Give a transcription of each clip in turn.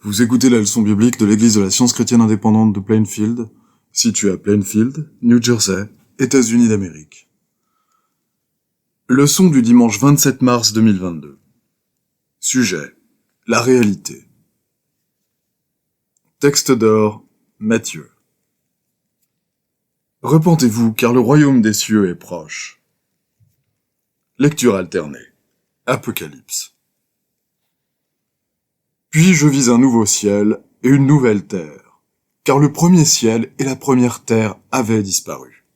Vous écoutez la leçon biblique de l'Église de la Science chrétienne indépendante de Plainfield, située à Plainfield, New Jersey, États-Unis d'Amérique. Leçon du dimanche 27 mars 2022. Sujet: la réalité. Texte d'or, Matthieu. Repentez-vous, car le royaume des cieux est proche. Lecture alternée. Apocalypse. Puis je vis un nouveau ciel et une nouvelle terre, car le premier ciel et la première terre avaient disparu.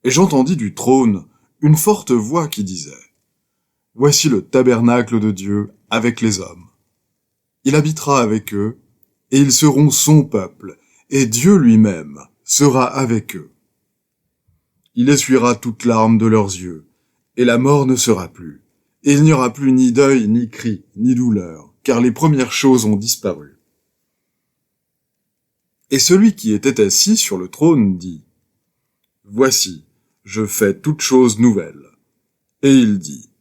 Et j'entendis du trône une forte voix qui disait: Voici le tabernacle de Dieu avec les hommes. Il habitera avec eux, et ils seront son peuple, et Dieu lui-même sera avec eux. Il essuiera toute larme de leurs yeux, et la mort ne sera plus, et il n'y aura plus ni deuil, ni cri, ni douleur, car les premières choses ont disparu. Et celui qui était assis sur le trône dit: Voici, je fais toutes choses nouvelles. Et il dit: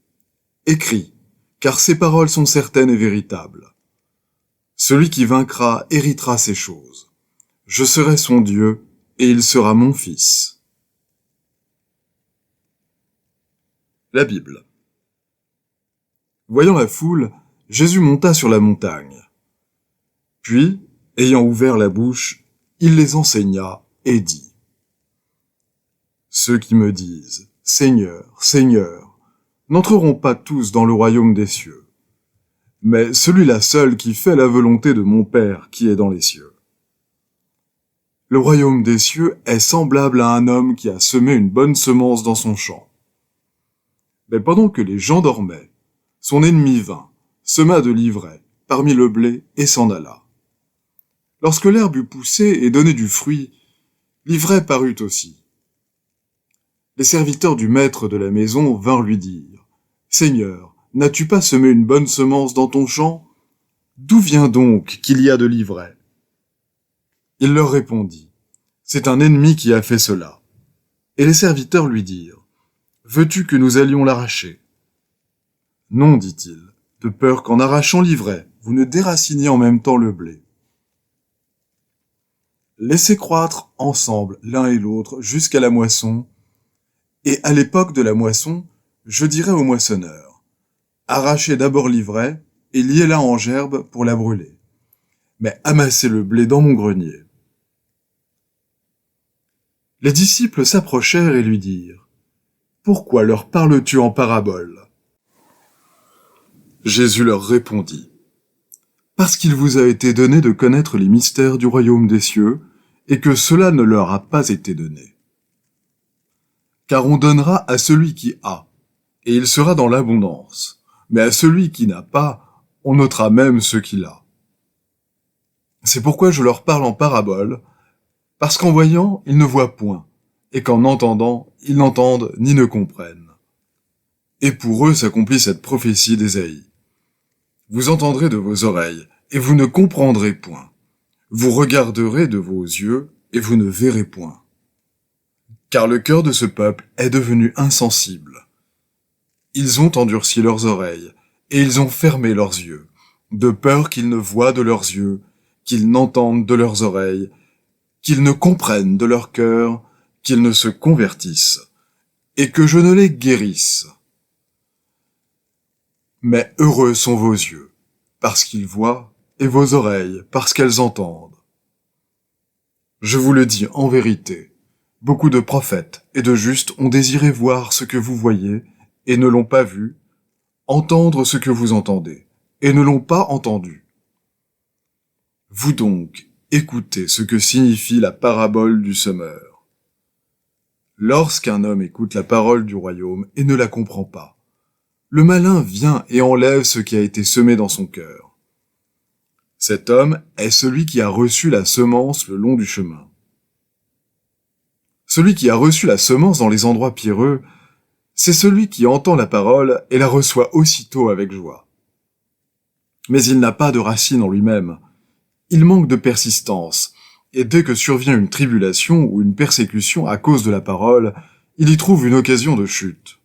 Écris, car ces paroles sont certaines et véritables. Celui qui vaincra héritera ces choses. Je serai son Dieu, et il sera mon fils. La Bible. Voyant la foule, Jésus monta sur la montagne. Puis, ayant ouvert la bouche, il les enseigna et dit: Ceux qui me disent: Seigneur, Seigneur, n'entreront pas tous dans le royaume des cieux, mais celui-là seul qui fait la volonté de mon Père qui est dans les cieux. Le royaume des cieux est semblable à un homme qui a semé une bonne semence dans son champ. Mais pendant que les gens dormaient, son ennemi vint, sema de l'ivraie parmi le blé et s'en alla. Lorsque l'herbe eut poussé et donné du fruit, l'ivraie parut aussi. Les serviteurs du maître de la maison vinrent lui dire: Seigneur, n'as-tu pas semé une bonne semence dans ton champ? D'où vient donc qu'il y a de l'ivraie? Il leur répondit: C'est un ennemi qui a fait cela. Et les serviteurs lui dirent: Veux-tu que nous allions l'arracher? Non, dit-il, de peur qu'en arrachant l'ivraie, vous ne déraciniez en même temps le blé. Laissez croître ensemble l'un et l'autre jusqu'à la moisson, et à l'époque de la moisson, je dirai au moissonneur: Arrachez d'abord l'ivraie et liez-la en gerbe pour la brûler, mais amassez le blé dans mon grenier. Les disciples s'approchèrent et lui dirent: Pourquoi leur parles-tu en parabole? Jésus leur répondit: Parce qu'il vous a été donné de connaître les mystères du royaume des cieux, et que cela ne leur a pas été donné. Car on donnera à celui qui a, et il sera dans l'abondance, mais à celui qui n'a pas, on ôtera même ce qu'il a. C'est pourquoi je leur parle en parabole, parce qu'en voyant, ils ne voient point, et qu'en entendant, ils n'entendent ni ne comprennent. Et pour eux s'accomplit cette prophétie d'Ésaïe. Vous entendrez de vos oreilles, et vous ne comprendrez point. Vous regarderez de vos yeux, et vous ne verrez point. Car le cœur de ce peuple est devenu insensible. Ils ont endurci leurs oreilles, et ils ont fermé leurs yeux, de peur qu'ils ne voient de leurs yeux, qu'ils n'entendent de leurs oreilles, qu'ils ne comprennent de leur cœur, qu'ils ne se convertissent, et que je ne les guérisse. Mais heureux sont vos yeux, parce qu'ils voient, et vos oreilles, parce qu'elles entendent. Je vous le dis en vérité, beaucoup de prophètes et de justes ont désiré voir ce que vous voyez, et ne l'ont pas vu, entendre ce que vous entendez, et ne l'ont pas entendu. Vous donc, écoutez ce que signifie la parabole du semeur. Lorsqu'un homme écoute la parole du royaume et ne la comprend pas, le malin vient et enlève ce qui a été semé dans son cœur. Cet homme est celui qui a reçu la semence le long du chemin. Celui qui a reçu la semence dans les endroits pierreux, c'est celui qui entend la parole et la reçoit aussitôt avec joie. Mais il n'a pas de racine en lui-même. Il manque de persistance, et dès que survient une tribulation ou une persécution à cause de la parole, il y trouve une occasion de chute.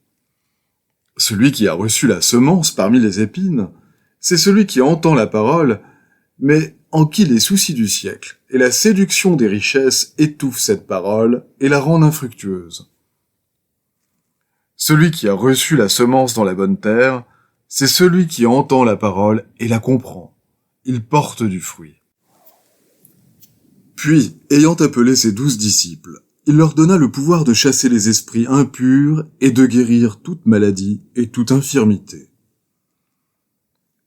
Celui qui a reçu la semence parmi les épines, c'est celui qui entend la parole, mais en qui les soucis du siècle et la séduction des richesses étouffent cette parole et la rendent infructueuse. Celui qui a reçu la semence dans la bonne terre, c'est celui qui entend la parole et la comprend. Il porte du fruit. Puis, ayant appelé ses 12 disciples, il leur donna le pouvoir de chasser les esprits impurs et de guérir toute maladie et toute infirmité.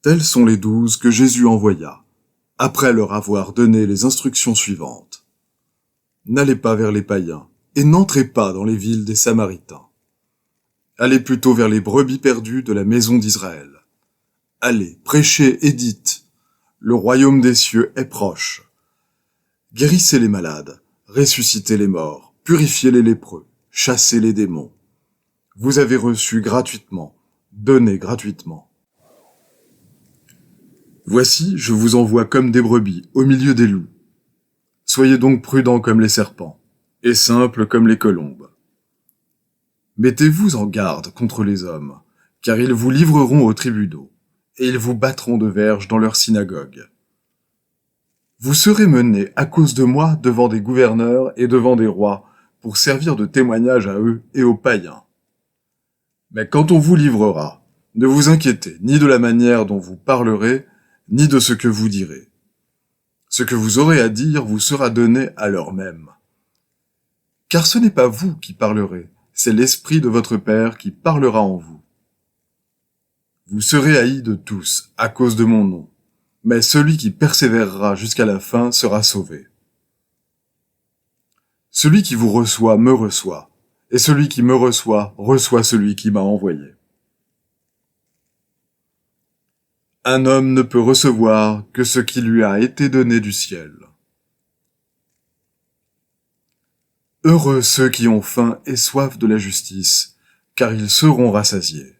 Tels sont les 12 que Jésus envoya, après leur avoir donné les instructions suivantes. N'allez pas vers les païens, et n'entrez pas dans les villes des Samaritains. Allez plutôt vers les brebis perdues de la maison d'Israël. Allez, prêchez et dites, le royaume des cieux est proche. Guérissez les malades, ressuscitez les morts, purifiez les lépreux, chassez les démons. Vous avez reçu gratuitement, donnez gratuitement. Voici, je vous envoie comme des brebis au milieu des loups. Soyez donc prudents comme les serpents, et simples comme les colombes. Mettez-vous en garde contre les hommes, car ils vous livreront aux tribunaux, et ils vous battront de verges dans leurs synagogues. Vous serez menés à cause de moi devant des gouverneurs et devant des rois, pour servir de témoignage à eux et aux païens. Mais quand on vous livrera, ne vous inquiétez ni de la manière dont vous parlerez, ni de ce que vous direz. Ce que vous aurez à dire vous sera donné à l'heure même. Car ce n'est pas vous qui parlerez, c'est l'Esprit de votre Père qui parlera en vous. Vous serez haïs de tous à cause de mon nom, mais celui qui persévérera jusqu'à la fin sera sauvé. Celui qui vous reçoit me reçoit, et celui qui me reçoit reçoit celui qui m'a envoyé. Un homme ne peut recevoir que ce qui lui a été donné du ciel. Heureux ceux qui ont faim et soif de la justice, car ils seront rassasiés.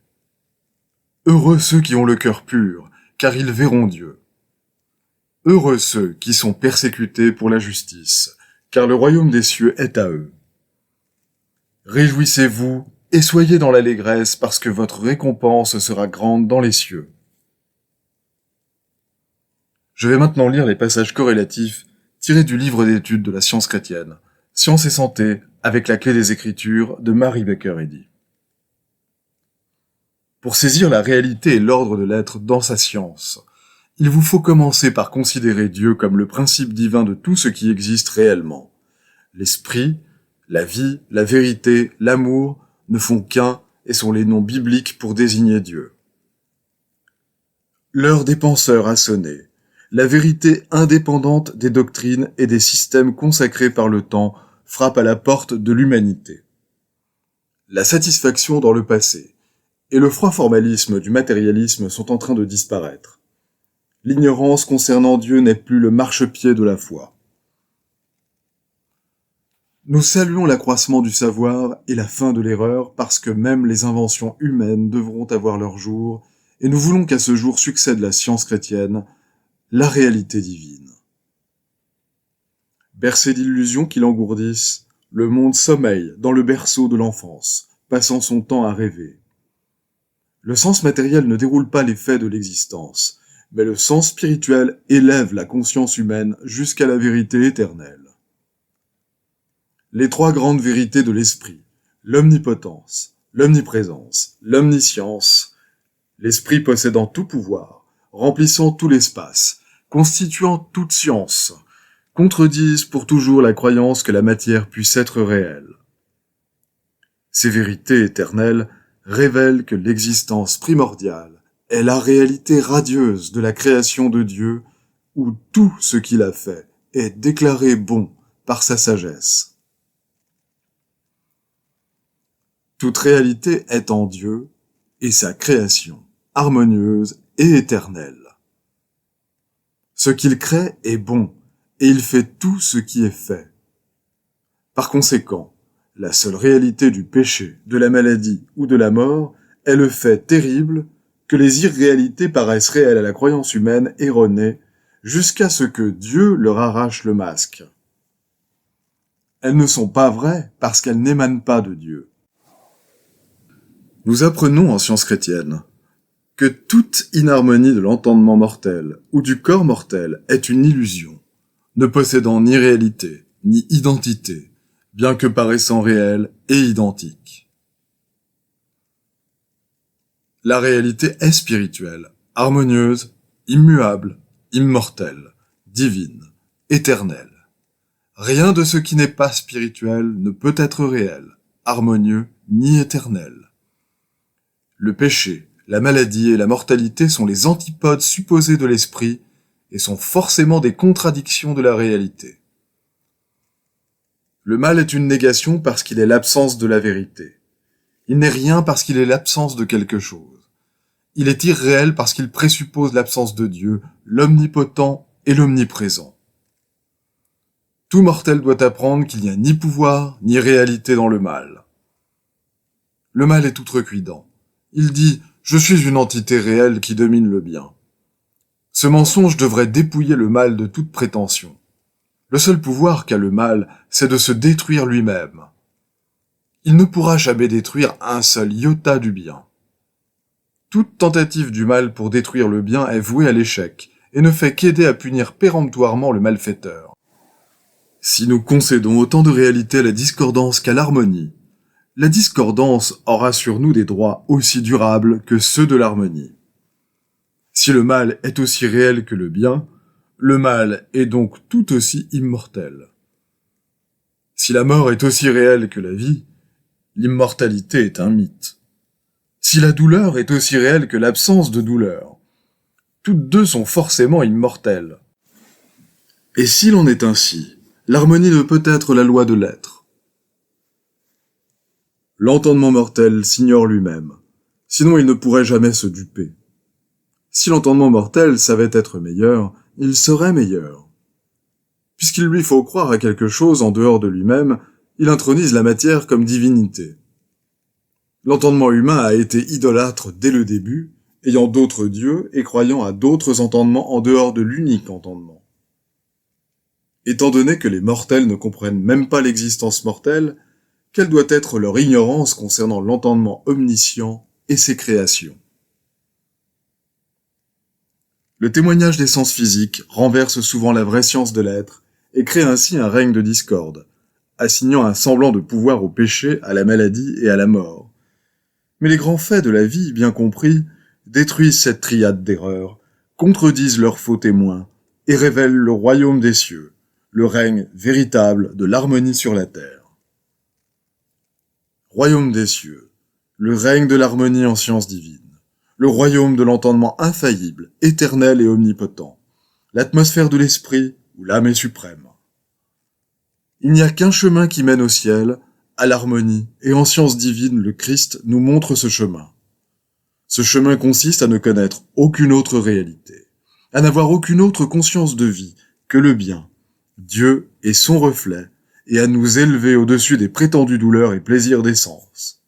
Heureux ceux qui ont le cœur pur, car ils verront Dieu. Heureux ceux qui sont persécutés pour la justice, car le royaume des cieux est à eux. Réjouissez-vous et soyez dans l'allégresse parce que votre récompense sera grande dans les cieux. Je vais maintenant lire les passages corrélatifs tirés du livre d'études de la science chrétienne, Science et santé, avec la clé des Écritures de Mary Baker Eddy. Pour saisir la réalité et l'ordre de l'être dans sa science, il vous faut commencer par considérer Dieu comme le principe divin de tout ce qui existe réellement. L'esprit, la vie, la vérité, l'amour ne font qu'un et sont les noms bibliques pour désigner Dieu. L'heure des penseurs a sonné. La vérité indépendante des doctrines et des systèmes consacrés par le temps frappe à la porte de l'humanité. La satisfaction dans le passé et le froid formalisme du matérialisme sont en train de disparaître. L'ignorance concernant Dieu n'est plus le marchepied de la foi. Nous saluons l'accroissement du savoir et la fin de l'erreur parce que même les inventions humaines devront avoir leur jour et nous voulons qu'à ce jour succède la science chrétienne, la réalité divine. Bercé d'illusions qui l'engourdissent, le monde sommeille dans le berceau de l'enfance, passant son temps à rêver. Le sens matériel ne déroule pas les faits de l'existence, mais le sens spirituel élève la conscience humaine jusqu'à la vérité éternelle. Les trois grandes vérités de l'esprit, l'omnipotence, l'omniprésence, l'omniscience, l'esprit possédant tout pouvoir, remplissant tout l'espace, constituant toute science, contredisent pour toujours la croyance que la matière puisse être réelle. Ces vérités éternelles révèlent que l'existence primordiale est la réalité radieuse de la création de Dieu où tout ce qu'il a fait est déclaré bon par sa sagesse. Toute réalité est en Dieu et sa création, harmonieuse et éternelle. Ce qu'il crée est bon, et il fait tout ce qui est fait. Par conséquent, la seule réalité du péché, de la maladie ou de la mort est le fait terrible que les irréalités paraissent réelles à la croyance humaine erronée jusqu'à ce que Dieu leur arrache le masque. Elles ne sont pas vraies parce qu'elles n'émanent pas de Dieu. Nous apprenons en science chrétienne que toute inharmonie de l'entendement mortel ou du corps mortel est une illusion, ne possédant ni réalité, ni identité, bien que paraissant réelle et identique. La réalité est spirituelle, harmonieuse, immuable, immortelle, divine, éternelle. Rien de ce qui n'est pas spirituel ne peut être réel, harmonieux, ni éternel. Le péché, la maladie et la mortalité sont les antipodes supposés de l'esprit et sont forcément des contradictions de la réalité. Le mal est une négation parce qu'il est l'absence de la vérité. Il n'est rien parce qu'il est l'absence de quelque chose. Il est irréel parce qu'il présuppose l'absence de Dieu, l'omnipotent et l'omniprésent. Tout mortel doit apprendre qu'il n'y a ni pouvoir ni réalité dans le mal. Le mal est outrecuidant. Il dit « Je suis une entité réelle qui domine le bien ». Ce mensonge devrait dépouiller le mal de toute prétention. Le seul pouvoir qu'a le mal, c'est de se détruire lui-même. Il ne pourra jamais détruire un seul iota du bien. Toute tentative du mal pour détruire le bien est vouée à l'échec et ne fait qu'aider à punir péremptoirement le malfaiteur. Si nous concédons autant de réalité à la discordance qu'à l'harmonie, la discordance aura sur nous des droits aussi durables que ceux de l'harmonie. Si le mal est aussi réel que le bien, le mal est donc tout aussi immortel. Si la mort est aussi réelle que la vie, l'immortalité est un mythe. Si la douleur est aussi réelle que l'absence de douleur, toutes deux sont forcément immortelles. Et s'il en est ainsi, l'harmonie ne peut être la loi de l'être. L'entendement mortel s'ignore lui-même, sinon il ne pourrait jamais se duper. Si l'entendement mortel savait être meilleur, il serait meilleur. Puisqu'il lui faut croire à quelque chose en dehors de lui-même, il intronise la matière comme divinité. L'entendement humain a été idolâtre dès le début, ayant d'autres dieux et croyant à d'autres entendements en dehors de l'unique entendement. Étant donné que les mortels ne comprennent même pas l'existence mortelle, quelle doit être leur ignorance concernant l'entendement omniscient et ses créations? Le témoignage des sens physiques renverse souvent la vraie science de l'être et crée ainsi un règne de discorde, assignant un semblant de pouvoir au péché, à la maladie et à la mort. Mais les grands faits de la vie, bien compris, détruisent cette triade d'erreurs, contredisent leurs faux témoins et révèlent le royaume des cieux, le règne véritable de l'harmonie sur la terre. Royaume des cieux, le règne de l'harmonie en science divine, le royaume de l'entendement infaillible, éternel et omnipotent, l'atmosphère de l'esprit où l'âme est suprême. Il n'y a qu'un chemin qui mène au ciel, à l'harmonie, et en science divine, le Christ nous montre ce chemin. Ce chemin consiste à ne connaître aucune autre réalité, à n'avoir aucune autre conscience de vie que le bien, Dieu et son reflet, et à nous élever au-dessus des prétendues douleurs et plaisirs des sens.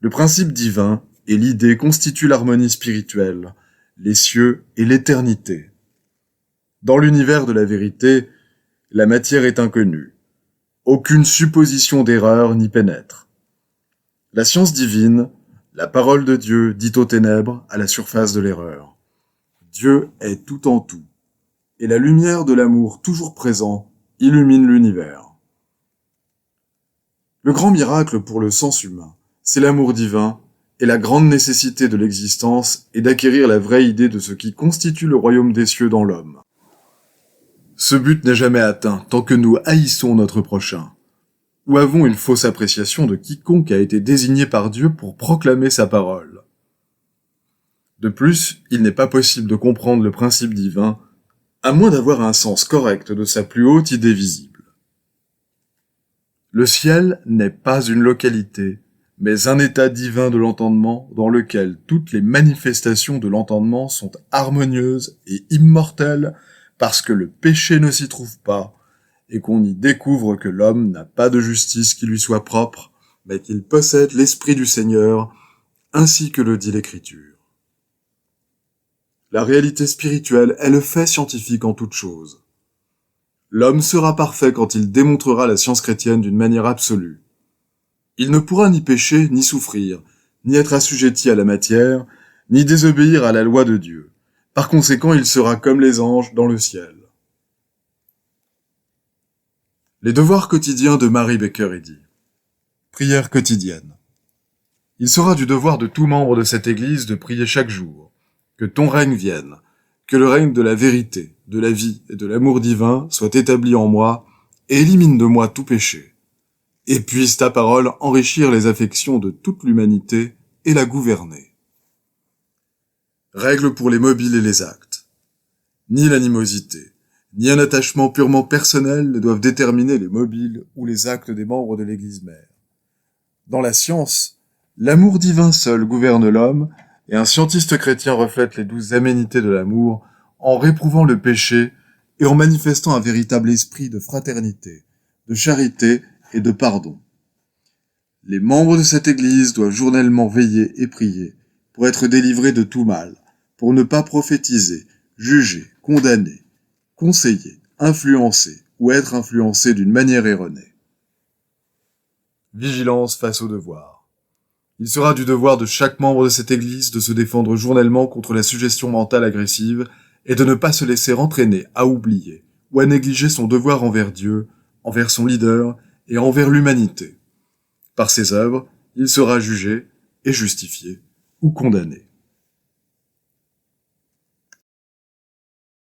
Le principe divin et l'idée constituent l'harmonie spirituelle, les cieux et l'éternité. Dans l'univers de la vérité, la matière est inconnue. Aucune supposition d'erreur n'y pénètre. La science divine, la parole de Dieu dit aux ténèbres à la surface de l'erreur. Dieu est tout en tout, et la lumière de l'amour toujours présent illumine l'univers. Le grand miracle pour le sens humain, c'est l'amour divin, et la grande nécessité de l'existence est d'acquérir la vraie idée de ce qui constitue le royaume des cieux dans l'homme. Ce but n'est jamais atteint tant que nous haïssons notre prochain, ou avons une fausse appréciation de quiconque a été désigné par Dieu pour proclamer sa parole. De plus, il n'est pas possible de comprendre le principe divin à moins d'avoir un sens correct de sa plus haute idée visible. Le ciel n'est pas une localité, mais un état divin de l'entendement dans lequel toutes les manifestations de l'entendement sont harmonieuses et immortelles parce que le péché ne s'y trouve pas et qu'on y découvre que l'homme n'a pas de justice qui lui soit propre, mais qu'il possède l'Esprit du Seigneur, ainsi que le dit l'Écriture. La réalité spirituelle est le fait scientifique en toute chose. L'homme sera parfait quand il démontrera la science chrétienne d'une manière absolue. Il ne pourra ni pécher, ni souffrir, ni être assujetti à la matière, ni désobéir à la loi de Dieu. Par conséquent, il sera comme les anges dans le ciel. Les devoirs quotidiens de Mary Baker Eddy. Prière quotidienne. Il sera du devoir de tout membre de cette Église de prier chaque jour. Que ton règne vienne, que le règne de la vérité, de la vie et de l'amour divin soit établi en moi et élimine de moi tout péché. Et puisse ta parole enrichir les affections de toute l'humanité et la gouverner. Règles pour les mobiles et les actes. Ni l'animosité, ni un attachement purement personnel ne doivent déterminer les mobiles ou les actes des membres de l'Église mère. Dans la science, l'amour divin seul gouverne l'homme, et un scientiste chrétien reflète les douces aménités de l'amour en réprouvant le péché et en manifestant un véritable esprit de fraternité, de charité et de pardon. Les membres de cette Église doivent journellement veiller et prier pour être délivrés de tout mal, pour ne pas prophétiser, juger, condamner, conseiller, influencer ou être influencés d'une manière erronée. Vigilance face au devoir. Il sera du devoir de chaque membre de cette Église de se défendre journellement contre la suggestion mentale agressive et de ne pas se laisser entraîner à oublier ou à négliger son devoir envers Dieu, envers son leader et envers l'humanité. Par ses œuvres, il sera jugé et justifié ou condamné.